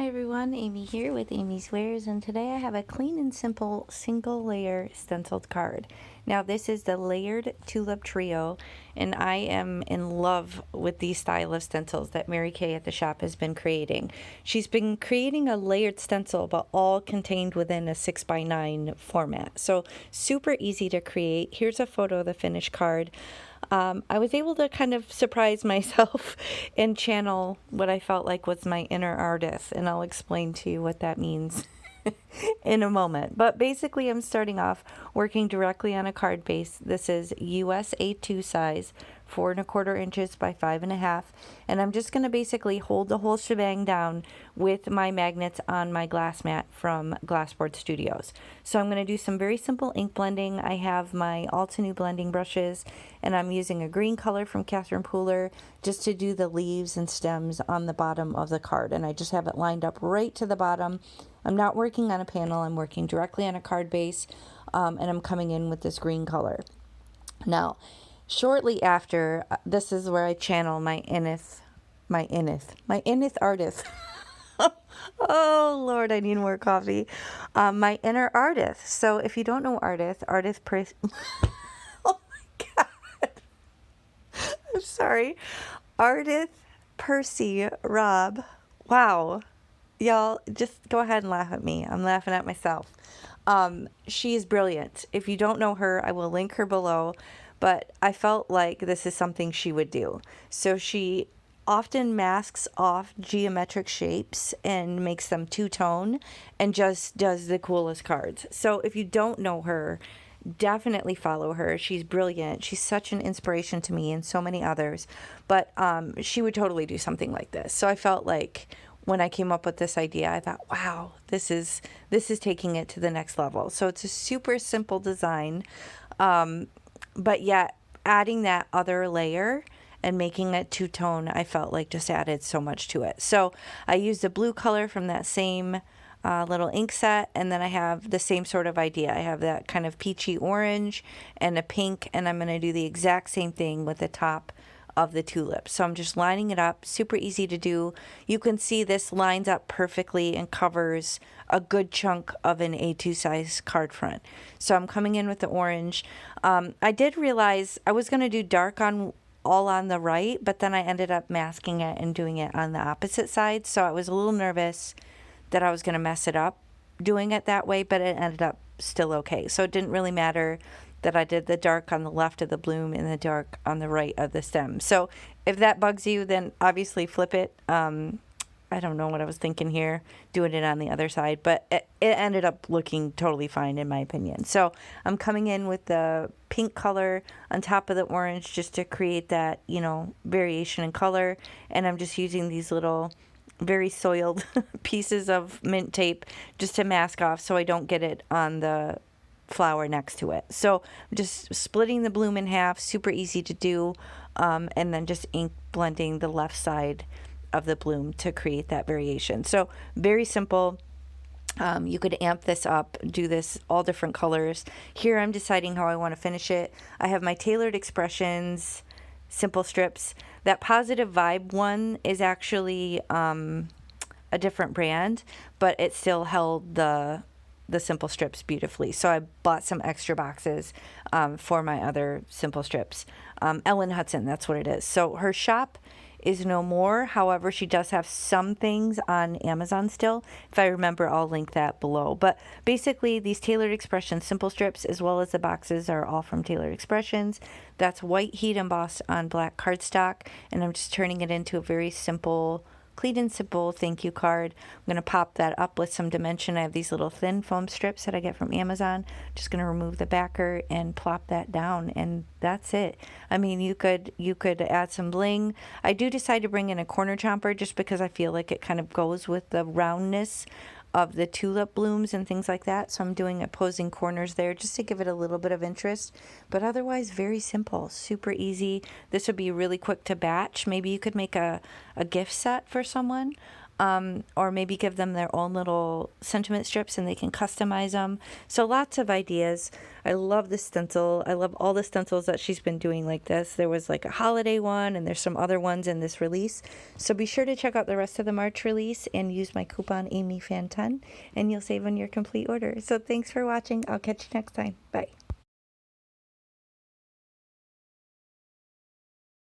Hi everyone, Amy here with amyswares, and today I have a clean and simple single layer stenciled card. Now this is the layered tulip trio, and I am in love with these style of stencils that Mary Kay at the shop has been creating. She's been creating a layered stencil, but all contained within a 6x9 format. So super easy to create. Here's a photo of the finished card. I was able to kind of surprise myself and channel what I felt like was my inner artist, and I'll explain to you what that means in a moment. But basically, I'm starting off working directly on a card base. This is US A2 size, 4¼ inches by 5½, and I'm just going to basically hold the whole shebang down with my magnets on my glass mat from Glassboard Studios. So I'm going to do some very simple ink blending. I have my Altenew blending brushes, and I'm using a green color from Catherine Pooler just to do the leaves and stems on the bottom of the card, and I just have it lined up right to the bottom. I'm not working on a panel, I'm working directly on a card base, and I'm coming in with this green color. Now, shortly after, this is where I channel my inneth artist. Oh Lord, I need more coffee. My inner artist. So if you don't know artist oh my God. I'm sorry. Ardith Percy Robb. Wow. Y'all, just go ahead and laugh at me. I'm laughing at myself. She is brilliant. If you don't know her, I will link her below. But I felt like this is something she would do. So she often masks off geometric shapes and makes them two-tone and just does the coolest cards. So if you don't know her, definitely follow her. She's brilliant. She's such an inspiration to me and so many others. But she would totally do something like this. So I felt like when I came up with this idea, I thought, wow, this is taking it to the next level. So it's a super simple design, but yet adding that other layer and making it two-tone, I felt like just added so much to it. So I used a blue color from that same little ink set, and then I have the same sort of idea. I have that kind of peachy orange and a pink, and I'm going to do the exact same thing with the top of the tulip. So I'm just lining it up, super easy to do. You can see this lines up perfectly and covers a good chunk of an A2 size card front. So I'm coming in with the orange. I did realize I was going to do dark on all on the right, but then I ended up masking it and doing it on the opposite side. So I was a little nervous that I was going to mess it up doing it that way, but it ended up still okay. So it didn't really matter that I did the dark on the left of the bloom and the dark on the right of the stem. So if that bugs you, then obviously flip it. I don't know what I was thinking here, doing it on the other side, but it ended up looking totally fine in my opinion. So I'm coming in with the pink color on top of the orange just to create that, variation in color. And I'm just using these little very soiled pieces of mint tape just to mask off so I don't get it on the flower next to it. So I'm just splitting the bloom in half, super easy to do, and then just ink blending the left side of the bloom to create that variation. So very simple. You could amp this up, do this all different colors. Here I'm deciding how I want to finish it. I have my Tailored Expressions simple strips. That Positive Vibe one is actually a different brand, but it still held the simple strips beautifully. So I bought some extra boxes for my other simple strips. Ellen Hudson, that's what it is. So her shop is no more. However, she does have some things on Amazon still. If I remember, I'll link that below. But basically, these Tailored Expressions simple strips, as well as the boxes, are all from Tailored Expressions. That's white heat embossed on black cardstock, and I'm just turning it into a very simple, clean and simple thank you card. I'm going to pop that up with some dimension. I have these little thin foam strips that I get from Amazon. Just going to remove the backer and plop that down, and that's it. I mean, you could add some bling. I do decide to bring in a corner chomper just because I feel like it kind of goes with the roundness of the tulip blooms and things like that. So I'm doing opposing corners there just to give it a little bit of interest. But otherwise, very simple, super easy. This would be really quick to batch. Maybe you could make a gift set for someone. or maybe give them their own little sentiment strips and they can customize them. So lots of ideas. I love the stencil. I love all the stencils that she's been doing like this. There was like a holiday one, and there's some other ones in this release. So be sure to check out the rest of the March release and use my coupon AmyFan10 and you'll save on your complete order. So thanks for watching. I'll catch you next time. Bye.